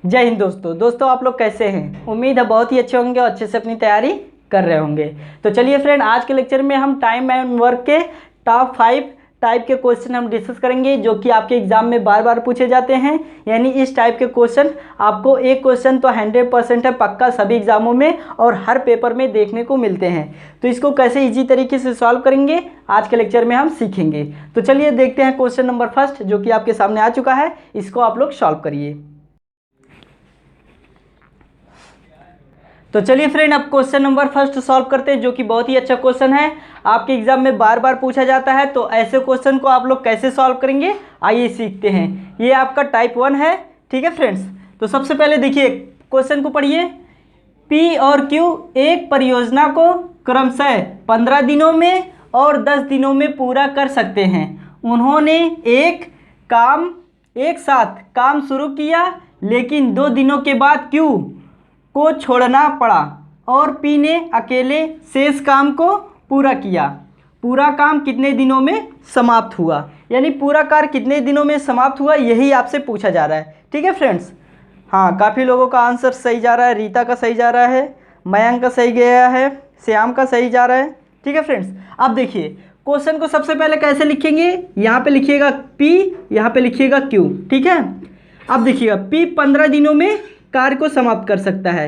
जय हिंद दोस्तों आप लोग कैसे हैं। उम्मीद है बहुत ही अच्छे होंगे और अच्छे से अपनी तैयारी कर रहे होंगे। तो चलिए फ्रेंड, आज के लेक्चर में हम टाइम एंड वर्क के टॉप 5 टाइप के क्वेश्चन हम डिस्कस करेंगे जो कि आपके एग्जाम में बार बार पूछे जाते हैं। यानी इस टाइप के क्वेश्चन आपको एक क्वेश्चन तो 100% है पक्का सभी एग्जामों में और हर पेपर में देखने को मिलते हैं। तो इसको कैसे इजी तरीके से सॉल्व करेंगे आज के लेक्चर में हम सीखेंगे। तो चलिए देखते हैं क्वेश्चन नंबर फर्स्ट जो कि आपके सामने आ चुका है, इसको आप लोग सॉल्व करिए। तो चलिए फ्रेंड, अब क्वेश्चन नंबर फर्स्ट सॉल्व करते हैं जो कि बहुत ही अच्छा क्वेश्चन है, आपके एग्जाम में बार बार पूछा जाता है। तो ऐसे क्वेश्चन को आप लोग कैसे सॉल्व करेंगे आइए सीखते हैं। ये आपका टाइप 1 है, ठीक है फ्रेंड्स। तो सबसे पहले देखिए क्वेश्चन को पढ़िए। पी और क्यू एक परियोजना को क्रमशः 15 दिनों में और 10 दिनों में पूरा कर सकते हैं। उन्होंने एक साथ काम शुरू किया लेकिन 2 दिनों के बाद क्यू को छोड़ना पड़ा और पी ने अकेले शेष काम को पूरा किया। पूरा काम कितने दिनों में समाप्त हुआ, यानी पूरा कार्य कितने दिनों में समाप्त हुआ, यही आपसे पूछा जा रहा है। ठीक है फ्रेंड्स। हाँ, काफ़ी लोगों का आंसर सही जा रहा है। रीता का सही जा रहा है, मयंक का सही गया है, श्याम का सही जा रहा है। ठीक है फ्रेंड्स। अब देखिए क्वेश्चन को सबसे पहले कैसे लिखेंगे। यहाँ पे लिखिएगा पी, यहाँ पे लिखिएगा क्यू। ठीक है। अब देखिएगा पी 15 दिनों में कार्य को समाप्त कर सकता है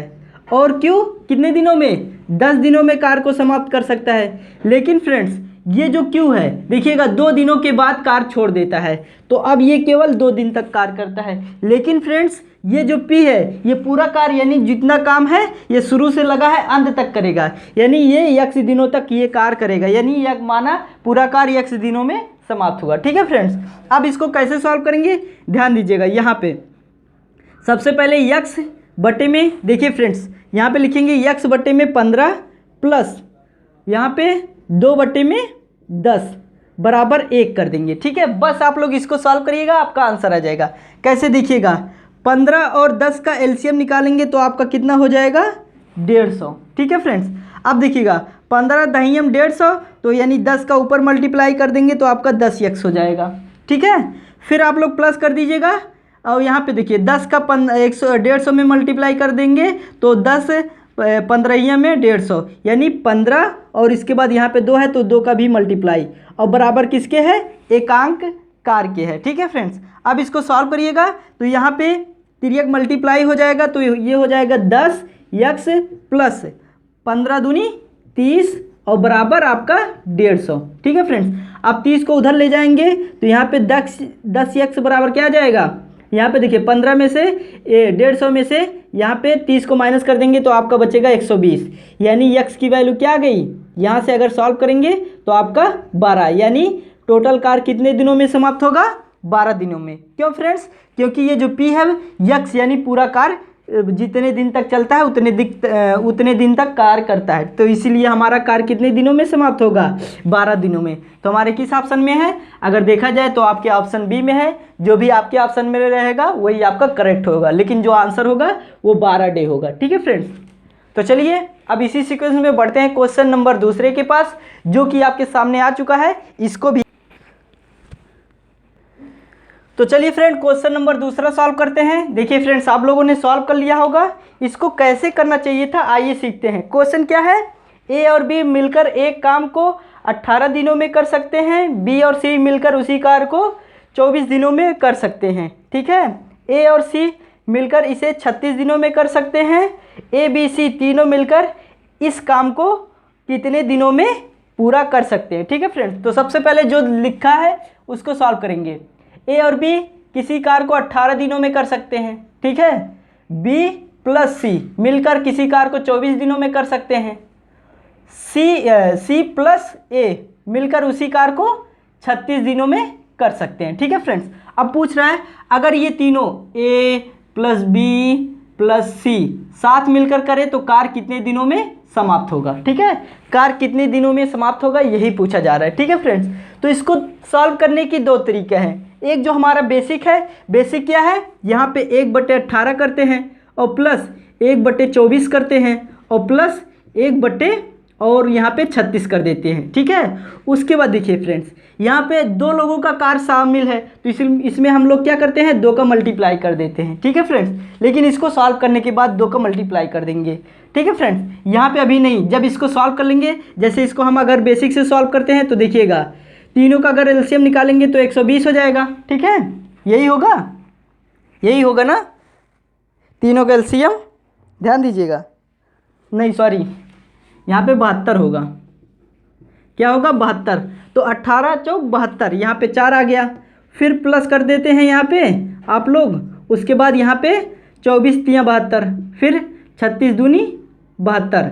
और क्यू कितने दिनों में, 10 दिनों में कार्य को समाप्त कर सकता है। लेकिन फ्रेंड्स ये जो क्यू है देखिएगा 2 दिनों के बाद कार्य छोड़ देता है, तो अब ये केवल 2 दिन तक कार्य करता है। लेकिन फ्रेंड्स ये जो पी है ये पूरा कार्य यानी जितना काम है ये शुरू से लगा है अंत तक करेगा, यानी ये x दिनों तक ये कार्य करेगा, यानी यह माना पूरा कार्य x दिनों में समाप्त हुआ। ठीक है फ्रेंड्स। अब इसको कैसे सॉल्व करेंगे ध्यान दीजिएगा। यहाँ पे सबसे पहले x बटे में, देखिए फ्रेंड्स यहाँ पे लिखेंगे x बटे में 15 प्लस यहाँ पे 2 बटे में 10 बराबर 1 कर देंगे। ठीक है, बस आप लोग इसको सॉल्व करिएगा, आपका आंसर आ जाएगा। कैसे देखिएगा, 15 और 10 का एलसीएम निकालेंगे तो आपका कितना हो जाएगा, 150। ठीक है फ्रेंड्स। अब देखिएगा 15 दहियम 150, तो यानी 10 का ऊपर मल्टीप्लाई कर देंगे तो आपका 10x हो जाएगा। ठीक है, फिर आप लोग प्लस कर दीजिएगा और यहाँ पे देखिए 10 का 150 में मल्टीप्लाई कर देंगे तो 10 15 में 150 यानी 15 और इसके बाद यहाँ पे 2 है तो 2 का भी मल्टीप्लाई और बराबर किसके है, एकांक कार्य के है। ठीक है फ्रेंड्स। अब इसको सॉल्व करिएगा तो यहाँ पे तिर्यक मल्टीप्लाई हो जाएगा तो ये हो जाएगा 10x प्लस 15 दूनी 30 और बराबर आपका 150। ठीक है फ्रेंड्स। अब 30 को उधर ले जाएंगे तो यहाँ पे 10x बराबर क्या आ जाएगा, यहाँ पे देखिए 15 में से 150 में से यहाँ पे 30 को माइनस कर देंगे तो आपका बचेगा 120, यानी x की वैल्यू क्या आ गई, यहाँ से अगर सॉल्व करेंगे तो आपका 12, यानी टोटल कार्य कितने दिनों में समाप्त होगा, 12 दिनों में। क्यों फ्रेंड्स, क्योंकि ये जो p है x यानी पूरा कार्य जितने दिन तक चलता है उतने दिन तक कार्य करता है, तो इसीलिए हमारा कार्य कितने दिनों में समाप्त होगा, 12 दिनों में। तो हमारे किस ऑप्शन में है, अगर देखा जाए तो आपके ऑप्शन बी में है। जो भी आपके ऑप्शन में रहेगा वही आपका करेक्ट होगा, लेकिन जो आंसर होगा वो 12 डे होगा। ठीक है फ्रेंड्स। तो चलिए अब इसी सीक्वेंस में बढ़ते हैं क्वेश्चन नंबर दूसरे के पास जो कि आपके सामने आ चुका है, इसको भी। तो चलिए फ्रेंड क्वेश्चन नंबर दूसरा सॉल्व करते हैं। देखिए फ्रेंड्स आप लोगों ने सॉल्व कर लिया होगा, इसको कैसे करना चाहिए था आइए सीखते हैं। क्वेश्चन क्या है, ए और बी मिलकर एक काम को 18 दिनों में कर सकते हैं, बी और सी मिलकर उसी कार्य को 24 दिनों में कर सकते हैं। ठीक है, ए और सी मिलकर इसे 36 दिनों में कर सकते हैं, ए बी सी तीनों मिलकर इस काम को कितने दिनों में पूरा कर सकते हैं। ठीक है फ्रेंड्स। तो सबसे पहले जो लिखा है उसको सॉल्व करेंगे। ए और बी किसी कार्य को 18 दिनों में कर सकते हैं। ठीक है, बी प्लस सी मिलकर किसी कार्य को 24 दिनों में कर सकते हैं, सी प्लस ए मिलकर उसी कार्य को 36 दिनों में कर सकते हैं। ठीक है फ्रेंड्स। अब पूछ रहा है अगर ये तीनों ए प्लस बी प्लस सी साथ मिलकर करें तो कार्य कितने दिनों में समाप्त होगा। ठीक है, कार्य कितने दिनों में समाप्त होगा यही पूछा जा रहा है। ठीक है फ्रेंड्स। तो इसको सॉल्व करने की 2 तरीके हैं। एक जो हमारा बेसिक है, बेसिक क्या है, यहाँ पे 1/18 करते हैं और प्लस 1/24 करते हैं और प्लस 1/, और यहाँ पे 36 कर देते हैं, ठीक है। उसके बाद देखिए फ्रेंड्स, यहाँ पे 2 लोगों का कार्य शामिल है, तो इसमें हम लोग क्या करते हैं, 2 का मल्टीप्लाई कर देते हैं, ठीक है फ्रेंड्स। लेकिन इसको सॉल्व करने के बाद 2 का मल्टीप्लाई कर देंगे, ठीक है फ्रेंड्स। यहाँ पे अभी नहीं, जब इसको सॉल्व कर लेंगे, जैसे इसको हम अगर बेसिक से सॉल्व करते हैं तो देखिएगा तीनों का अगर एलसीएम निकालेंगे तो 120 हो जाएगा, ठीक है। यही होगा ना, तीनों का एलसीएम, ध्यान दीजिएगा, नहीं सॉरी, यहाँ पे 72 होगा। क्या होगा, 72। तो 18 चौक 72, यहाँ पे 4 आ गया, फिर प्लस कर देते हैं यहाँ पे आप लोग। उसके बाद यहाँ पे 24 तियाँ 72, फिर 36 दूनी 72।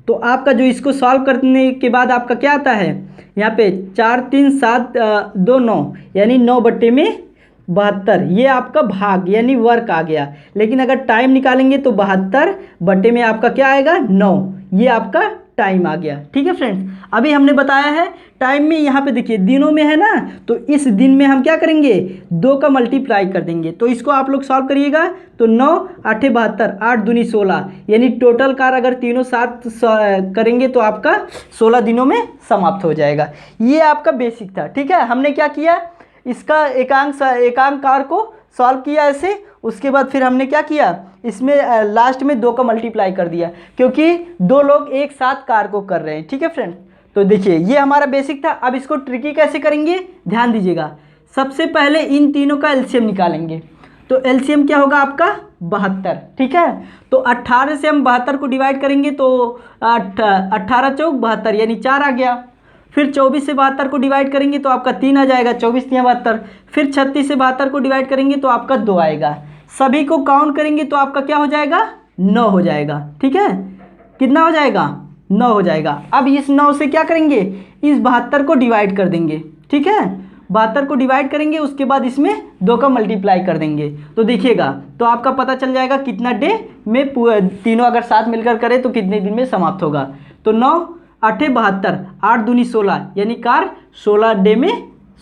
तो आपका जो इसको सॉल्व करने के बाद आपका क्या आता है, यहाँ पे 4 3 7 2 9, यानी 9/72, ये आपका भाग यानी वर्क आ गया। लेकिन अगर टाइम निकालेंगे तो 72 में आपका क्या आएगा, 9, ये आपका टाइम आ गया, ठीक है फ्रेंड्स। अभी हमने बताया है टाइम में, यहाँ पे देखिए दिनों में है ना, तो इस दिन में हम क्या करेंगे, 2 का मल्टीप्लाई कर देंगे। तो इसको आप लोग सॉल्व करिएगा तो 9 8 72, 8 दूनी 16, यानी टोटल कार्य अगर तीनों साथ करेंगे तो आपका 16 दिनों में समाप्त हो जाएगा। ये आपका बेसिक था, ठीक है। हमने क्या किया, इसका एकांक कार्य को सॉल्व किया ऐसे। उसके बाद फिर हमने क्या किया, इसमें लास्ट में 2 का मल्टीप्लाई कर दिया, क्योंकि 2 लोग एक साथ कार्य को कर रहे हैं, ठीक है फ्रेंड। तो देखिए ये हमारा बेसिक था। अब इसको ट्रिकी कैसे करेंगे, ध्यान दीजिएगा। सबसे पहले इन तीनों का एलसीएम निकालेंगे, तो एलसीएम क्या होगा आपका, 72, ठीक है। तो 18 से हम 72 को डिवाइड करेंगे तो 18 चौक 72, यानी 4 आ गया। फिर 24 से 72 को डिवाइड करेंगे तो आपका 3 आ जाएगा, 24 तियाँ 72। फिर 36 से 72 को डिवाइड करेंगे तो आपका 2 आएगा। सभी को काउंट करेंगे तो आपका क्या हो जाएगा, 9 हो जाएगा, ठीक है। कितना हो जाएगा, 9 हो जाएगा। अब इस 9 से क्या करेंगे, इस 72 को डिवाइड कर देंगे, ठीक है। 72 को डिवाइड करेंगे, उसके बाद इसमें 2 का मल्टीप्लाई कर देंगे। तो देखिएगा, तो आपका पता चल जाएगा कितना डे में तीनों अगर साथ मिलकर करें तो कितने दिन में समाप्त होगा। तो 9 8 72, 8 दूनी 16, यानी कार्य 16 डे में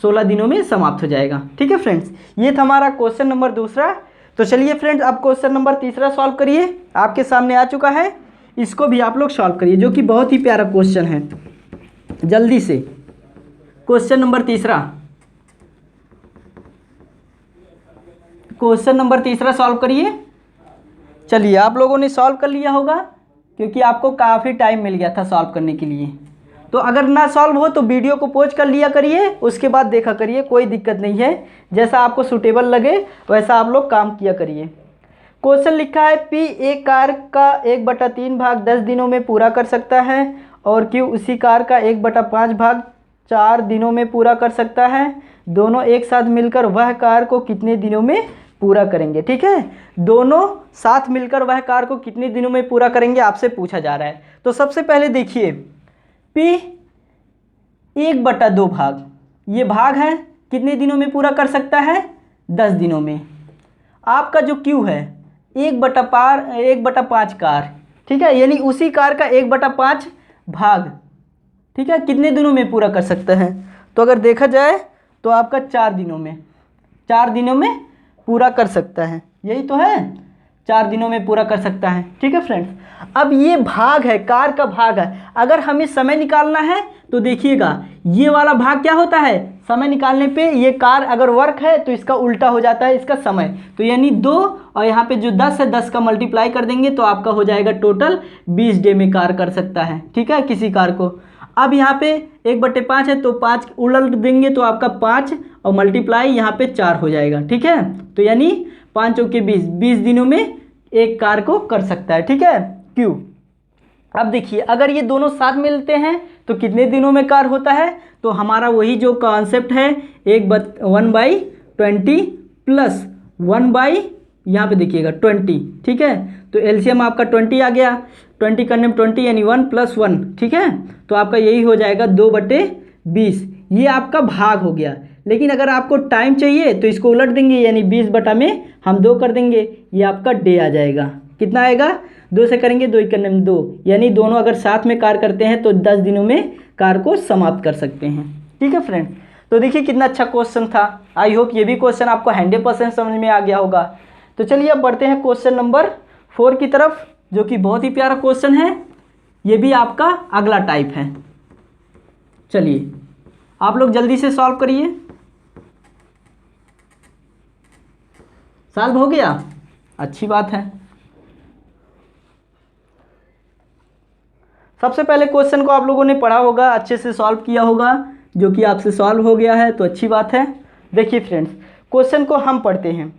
16 दिनों में समाप्त हो जाएगा, ठीक है फ्रेंड्स। ये था हमारा क्वेश्चन नंबर 2। तो चलिए फ्रेंड्स, अब क्वेश्चन नंबर 3 सॉल्व करिए, आपके सामने आ चुका है। इसको भी आप लोग सॉल्व करिए, जो कि बहुत ही प्यारा क्वेश्चन है। जल्दी से question number 3, question number 3 solve करिए। चलिए, आप लोगों ने सॉल्व कर लिया होगा, क्योंकि आपको काफ़ी टाइम मिल गया था सॉल्व करने के लिए। तो अगर ना सॉल्व हो तो वीडियो को पॉज कर लिया करिए, उसके बाद देखा करिए, कोई दिक्कत नहीं है। जैसा आपको सूटेबल लगे वैसा आप लोग काम किया करिए। क्वेश्चन लिखा है, पी एक कार्य का 1/3 भाग 10 दिनों में पूरा कर सकता है और क्यू उसी कार्य का 1/5 भाग 4 दिनों में पूरा कर सकता है। दोनों एक साथ मिलकर वह कार्य को कितने दिनों में पूरा करेंगे, ठीक है। दोनों साथ मिलकर वह कार्य को कितने दिनों में पूरा करेंगे आपसे पूछा जा रहा है। तो सबसे पहले देखिए, P 1/2 भाग, ये भाग है, कितने दिनों में पूरा कर सकता है, 10 दिनों में। आपका जो Q है 1/5 कार्य, ठीक है, यानी उसी कार्य का 1/5 भाग, ठीक है, कितने दिनों में पूरा कर सकता है। तो अगर देखा जाए तो आपका 4 दिनों में पूरा कर सकता है, यही तो है, 4 दिनों में पूरा कर सकता है, ठीक है फ्रेंड्स। अब ये भाग है, कार्य का भाग है। अगर हमें समय निकालना है तो देखिएगा, ये वाला भाग क्या होता है, समय निकालने पे ये कार्य अगर वर्क है तो इसका उल्टा हो जाता है इसका समय। तो यानी 2 और यहाँ पे जो 10 है, 10 का मल्टीप्लाई कर देंगे तो आपका हो जाएगा टोटल 20 डे में कार्य कर सकता है, ठीक है, किसी कार्य को। अब यहाँ पे 1/5 है तो 5 उलट देंगे तो आपका 5 और मल्टीप्लाई यहाँ पे 4 हो जाएगा, ठीक है। तो यानी 5 चौके 20 दिनों में एक कार्य को कर सकता है, ठीक है, क्यू। अब देखिए, अगर ये दोनों साथ मिलते हैं तो कितने दिनों में कार्य होता है। तो हमारा वही जो कॉन्सेप्ट है, 1/20 प्लस 1 यहाँ पे देखिएगा 20, ठीक है। तो एलसीएम आपका 20 आ गया, 20 करने में 20 यानी 1 + 1, ठीक है। तो आपका यही हो जाएगा 2/20, ये आपका भाग हो गया। लेकिन अगर आपको टाइम चाहिए तो इसको उलट देंगे, यानी 20 में हम 2 कर देंगे, ये आपका डे आ जाएगा। कितना आएगा, 2 से करेंगे, 2 करने में 2, यानी दोनों अगर साथ में कार्य करते हैं तो 10 दिनों में कार्य को समाप्त कर सकते हैं, ठीक है फ्रेंड। तो देखिए कितना अच्छा क्वेश्चन था। आई होप ये भी क्वेश्चन आपको 100% समझ में आ गया होगा। तो चलिए अब बढ़ते हैं क्वेश्चन नंबर 4 की तरफ, जो कि बहुत ही प्यारा क्वेश्चन है। ये भी आपका अगला टाइप है। चलिए आप लोग जल्दी से सॉल्व करिए। सॉल्व हो गया, अच्छी बात है। सबसे पहले क्वेश्चन को आप लोगों ने पढ़ा होगा, अच्छे से सॉल्व किया होगा, जो कि आपसे सॉल्व हो गया है तो अच्छी बात है। देखिए फ्रेंड्स, क्वेश्चन को हम पढ़ते हैं।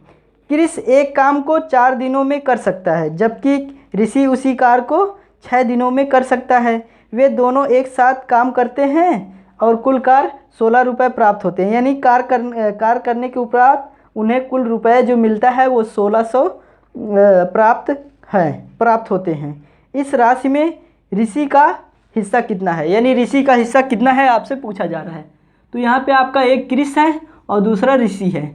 क्रिस एक काम को 4 दिनों में कर सकता है, जबकि ऋषि उसी कार्य को 6 दिनों में कर सकता है। वे दोनों एक साथ काम करते हैं और कुल कार्य 16 रुपये प्राप्त होते हैं। यानी कार्य करने के उपरांत उन्हें कुल रुपये जो मिलता है वो 1600 प्राप्त होते हैं। इस राशि में ऋषि का हिस्सा कितना है, यानी ऋषि का हिस्सा कितना है आपसे पूछा जा रहा है। तो यहाँ पे आपका एक क्रिस है और दूसरा ऋषि है।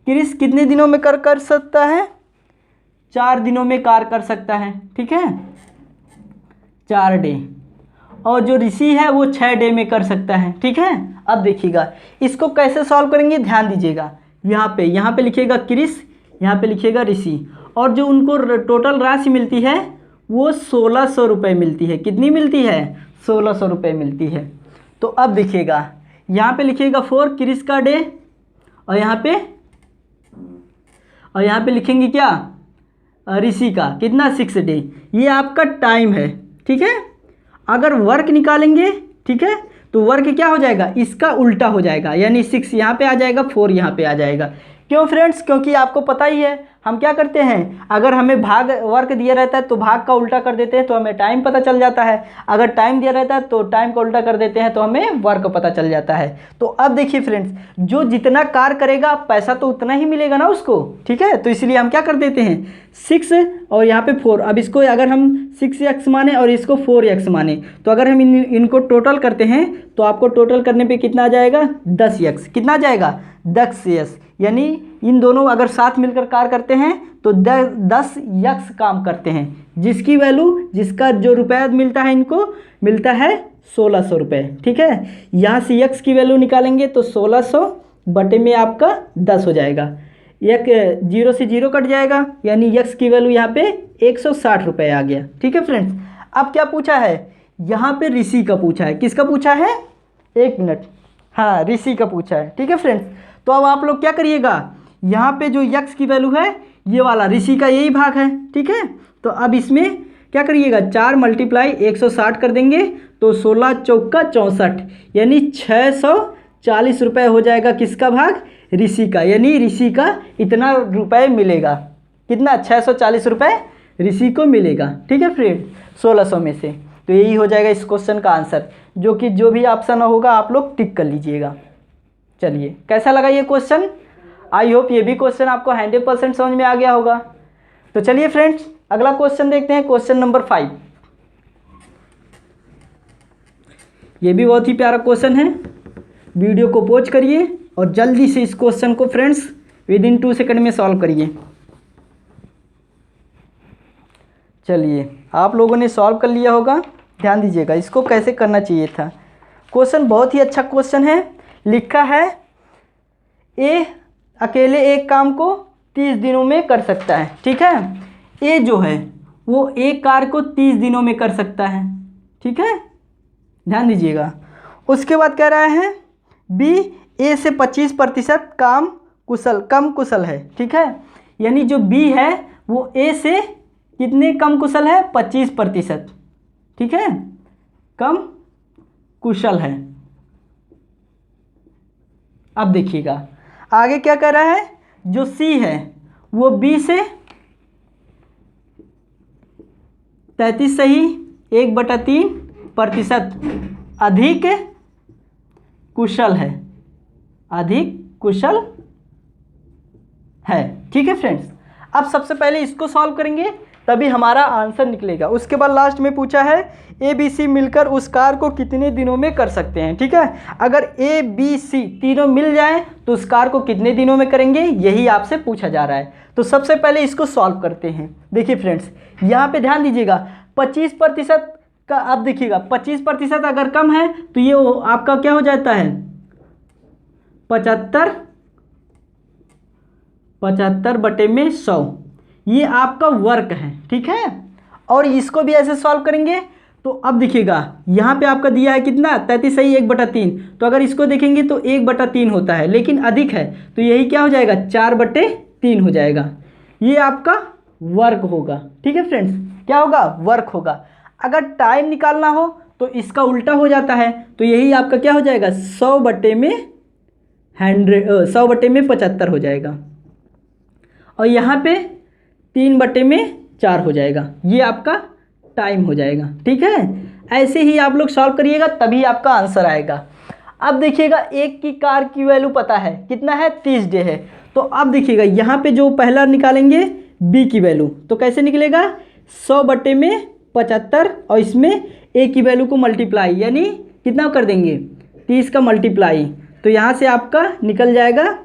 क्रिस कितने दिनों में कर सकता है? 4 दिनों में कार्य कर सकता है, ठीक है, 4 डे। और जो ऋषि है वो 6 डे में कर सकता है, ठीक है। अब देखिएगा इसको कैसे सॉल्व करेंगे, ध्यान दीजिएगा। यहाँ पे लिखिएगा क्रिस, यहाँ पे लिखिएगा ऋषि, और जो उनको टोटल राशि मिलती है वो 1600 रुपये मिलती है। कितनी मिलती है? 1600 रुपये मिलती है। तो अब देखिएगा यहाँ पे लिखिएगा 4 क्रिस का डे, और यहाँ पे लिखेंगे क्या? ऋषि का कितना? 6 डे। ये आपका टाइम है, ठीक है। अगर वर्क निकालेंगे, ठीक है, तो वर्क क्या हो जाएगा? इसका उल्टा हो जाएगा, यानी 6 यहाँ पे आ जाएगा, 4 यहाँ पे आ जाएगा। क्यों फ्रेंड्स? क्योंकि आपको पता ही है हम क्या करते हैं, अगर हमें भाग वर्क दिया रहता है तो भाग का उल्टा कर देते हैं तो हमें टाइम पता चल जाता है। अगर टाइम दिया रहता है तो टाइम का उल्टा कर देते हैं तो हमें वर्क पता चल जाता है। तो अब देखिए फ्रेंड्स, जो जितना कार्य करेगा पैसा तो उतना ही मिलेगा ना उसको, ठीक है। तो इसलिए हम क्या कर देते हैं, 6 और यहाँ पे 4। अब इसको अगर हम 6x माने और इसको 4x माने, तो अगर हम इनको टोटल करते हैं तो आपको टोटल करने पे कितना आ जाएगा? 10x। कितना आ जाएगा? 10x। यानी इन दोनों अगर साथ मिलकर कार्य करते हैं तो 10x काम करते हैं, जिसकी वैल्यू, जिसका जो रुपया मिलता है इनको मिलता है 1600 रुपये, ठीक है। यहाँ से x की वैल्यू निकालेंगे तो 1600 बटे में आपका 10 हो जाएगा। एक 0 से 0 कट जाएगा, यानी x की वैल्यू यहाँ पे 160 रुपये आ गया, ठीक है फ्रेंड्स। अब क्या पूछा है? यहाँ पे ऋषि का पूछा है। किसका पूछा है? 1 मिनट, हाँ ऋषि का पूछा है, ठीक है फ्रेंड्स। तो अब आप लोग क्या करिएगा, यहाँ पे जो x की वैल्यू है ये वाला ऋषि का यही भाग है, ठीक है। तो अब इसमें क्या करिएगा, 4 मल्टीप्लाई 160 कर देंगे तो 16 चौका 64, यानी 640 रुपये हो जाएगा। किसका भाग? ऋषि का। यानी ऋषि का इतना रुपये मिलेगा। कितना? 640 रुपये ऋषि को मिलेगा, ठीक है फ्रेंड, 1600 में से। तो यही हो जाएगा इस क्वेश्चन का आंसर, जो भी ऑप्शन होगा आप लोग टिक कर लीजिएगा। चलिए, कैसा लगा ये क्वेश्चन? आई होप ये भी क्वेश्चन आपको 100% समझ में आ गया होगा। तो चलिए फ्रेंड्स, अगला क्वेश्चन देखते हैं, क्वेश्चन नंबर 5। ये भी बहुत ही प्यारा क्वेश्चन है। वीडियो को पॉज करिए और जल्दी से इस क्वेश्चन को फ्रेंड्स विदिन 2 सेकंड में सॉल्व करिए। चलिए, आप लोगों ने सॉल्व कर लिया होगा। ध्यान दीजिएगा इसको कैसे करना चाहिए था। क्वेश्चन बहुत ही अच्छा क्वेश्चन है। लिखा है ए अकेले एक काम को 30 दिनों में कर सकता है, ठीक है। ए जो है वो एक कार्य को 30 दिनों में कर सकता है, ठीक है, ध्यान दीजिएगा। उसके बाद कह रहा है बी ए से 25% कम कुशल है, ठीक है। यानी जो बी है वो ए से कितने कम कुशल है? 25%, ठीक है, कम कुशल है। अब देखिएगा आगे क्या कह रहा है, जो सी है वो बी से 33 सही 1/3% अधिक कुशल है, ठीक है फ्रेंड्स। अब सबसे पहले इसको सॉल्व करेंगे तभी हमारा आंसर निकलेगा। उसके बाद लास्ट में पूछा है ए बी सी मिलकर उस कार्य को कितने दिनों में कर सकते हैं, ठीक है। अगर ए बी सी तीनों मिल जाएं तो उस कार्य को कितने दिनों में करेंगे, यही आपसे पूछा जा रहा है। तो सबसे पहले इसको सॉल्व करते हैं। देखिए फ्रेंड्स, यहाँ पे ध्यान दीजिएगा 25% का, अब देखिएगा 25% अगर कम है तो ये आपका क्या हो जाता है, 75 बटे में 100, ये आपका वर्क है, ठीक है। और इसको भी ऐसे सॉल्व करेंगे तो अब देखिएगा यहाँ पे आपका दिया है कितना 33 सही 1/3। तो अगर इसको देखेंगे तो 1/3 होता है, लेकिन अधिक है तो यही क्या हो जाएगा 4/3 हो जाएगा। ये आपका वर्क होगा। ठीक है फ्रेंड्स, क्या होगा वर्क होगा। अगर टाइम निकालना हो तो इसका उल्टा हो जाता है, तो यही आपका क्या हो जाएगा 100/75 हो जाएगा। और यहाँ पे 3/4 हो जाएगा, ये आपका टाइम हो जाएगा। ठीक है, ऐसे ही आप लोग सॉल्व करिएगा तभी आपका आंसर आएगा। अब देखिएगा एक की कार की वैल्यू पता है कितना है 30 डे है। तो अब देखिएगा यहाँ पे जो पहला निकालेंगे बी की वैल्यू, तो कैसे निकलेगा 100/75 और इसमें ए की वैल्यू को मल्टीप्लाई, यानी कितना कर देंगे 30 का मल्टीप्लाई, तो यहाँ से आपका निकल जाएगा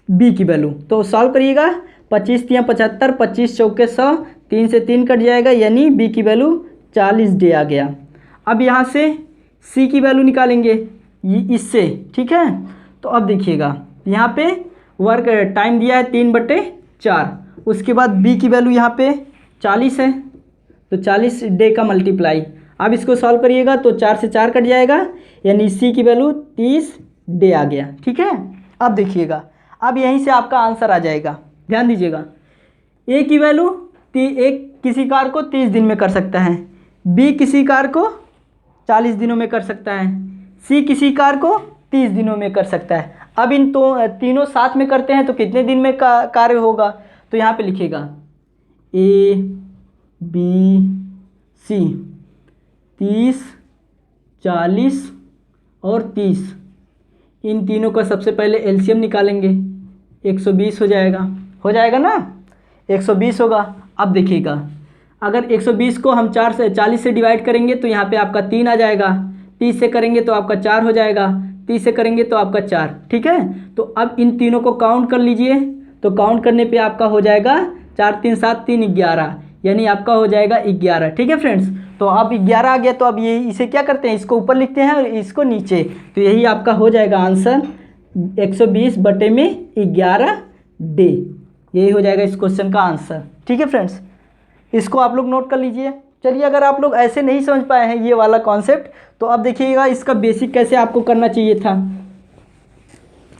बी की वैल्यू। तो सॉल्व करिएगा 25 तियाँ 75, 25 चौके 100, 3 से 3 कट जाएगा, यानी बी की वैल्यू 40 डे आ गया। अब यहाँ से सी की वैल्यू निकालेंगे इससे। ठीक है, तो अब देखिएगा यहाँ पे वर्क टाइम दिया है 3/4, उसके बाद बी की वैल्यू यहाँ पे 40 है, तो 40 डे का मल्टीप्लाई। अब इसको सॉल्व करिएगा तो 4 से 4 कट जाएगा, यानी सी की वैल्यू 30 डे आ गया। ठीक है, अब देखिएगा अब यहीं से आपका आंसर आ जाएगा। ध्यान दीजिएगा, ए की वैल्यू एक किसी कार को 30 दिन में कर सकता है, बी किसी कार को 40 दिनों में कर सकता है, सी किसी कार को 30 दिनों में कर सकता है। अब इन तो तीनों साथ में करते हैं तो कितने दिन में कार्य होगा, तो यहाँ पे लिखिएगा ए बी सी 30, 40 और 30, इन तीनों का सबसे पहले एलसीएम निकालेंगे, 120 हो जाएगा ना, 120 होगा। अब देखिएगा अगर 120 को हम 40 से डिवाइड करेंगे तो यहाँ पे आपका 3 आ जाएगा, 30 से करेंगे तो आपका 4 हो जाएगा, 30 से करेंगे तो आपका 4। ठीक है, तो अब इन तीनों को काउंट कर लीजिए, तो काउंट करने पे आपका हो जाएगा 4 3 7 3 11, यानी आपका हो जाएगा 11। ठीक है फ्रेंड्स, तो अब 11 आ गया, तो अब ये इसे क्या करते हैं, इसको ऊपर लिखते हैं और इसको नीचे, तो यही आपका हो जाएगा आंसर 120/11 डे, यही हो जाएगा इस क्वेश्चन का आंसर। ठीक है फ्रेंड्स, इसको आप लोग नोट कर लीजिए। चलिए, अगर आप लोग ऐसे नहीं समझ पाए हैं ये वाला कॉन्सेप्ट, तो अब देखिएगा इसका बेसिक कैसे आपको करना चाहिए था,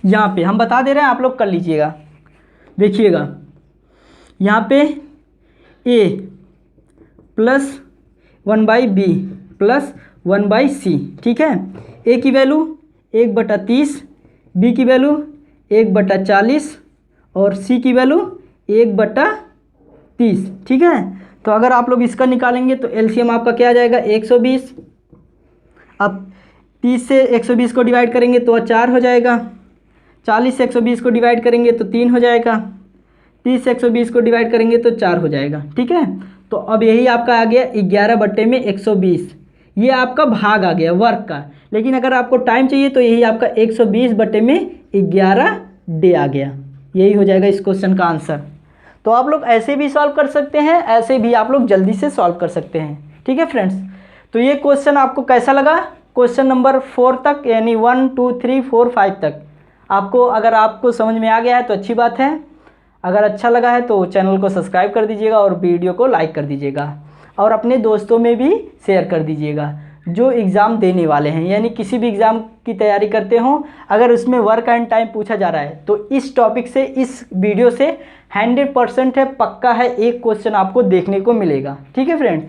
यहाँ पे हम बता दे रहे हैं, आप लोग कर लीजिएगा। देखिएगा यहाँ पे ए प्लस 1/b प्लस 1/c। ठीक है, ए की वैल्यू 1/30, बी की वैल्यू 1/40 और सी की वैल्यू 1/30। ठीक है, तो अगर आप लोग इसका निकालेंगे तो एलसीएम आपका क्या आ जाएगा 120। अब 30 से 120 को डिवाइड करेंगे तो 4 हो जाएगा, 40 से 120 को डिवाइड करेंगे तो 3 हो जाएगा, 30 से 120 को डिवाइड करेंगे तो 4 हो जाएगा। ठीक है, तो अब यही आपका आ गया 11/120, ये आपका भाग आ गया वर्क का। लेकिन अगर आपको टाइम चाहिए तो यही आपका 120/11 डे आ गया, यही हो जाएगा इस क्वेश्चन का आंसर। तो आप लोग ऐसे भी सॉल्व कर सकते हैं, ऐसे भी आप लोग जल्दी से सॉल्व कर सकते हैं। ठीक है फ्रेंड्स, तो ये क्वेश्चन आपको कैसा लगा, क्वेश्चन नंबर 4 तक, यानी 1 2 3 4 5 तक आपको, अगर आपको समझ में आ गया है तो अच्छी बात है। अगर अच्छा लगा है तो चैनल को सब्सक्राइब कर दीजिएगा और वीडियो को लाइक कर दीजिएगा, और अपने दोस्तों में भी शेयर कर दीजिएगा जो एग्ज़ाम देने वाले हैं, यानी किसी भी एग्ज़ाम की तैयारी करते हों, अगर उसमें वर्क एंड टाइम पूछा जा रहा है तो इस टॉपिक से, इस वीडियो से 100% है, पक्का है, एक क्वेश्चन आपको देखने को मिलेगा। ठीक है फ्रेंड्स,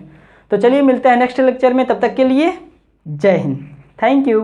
तो चलिए मिलते हैं नेक्स्ट लेक्चर में, तब तक के लिए जय हिंद, थैंक यू।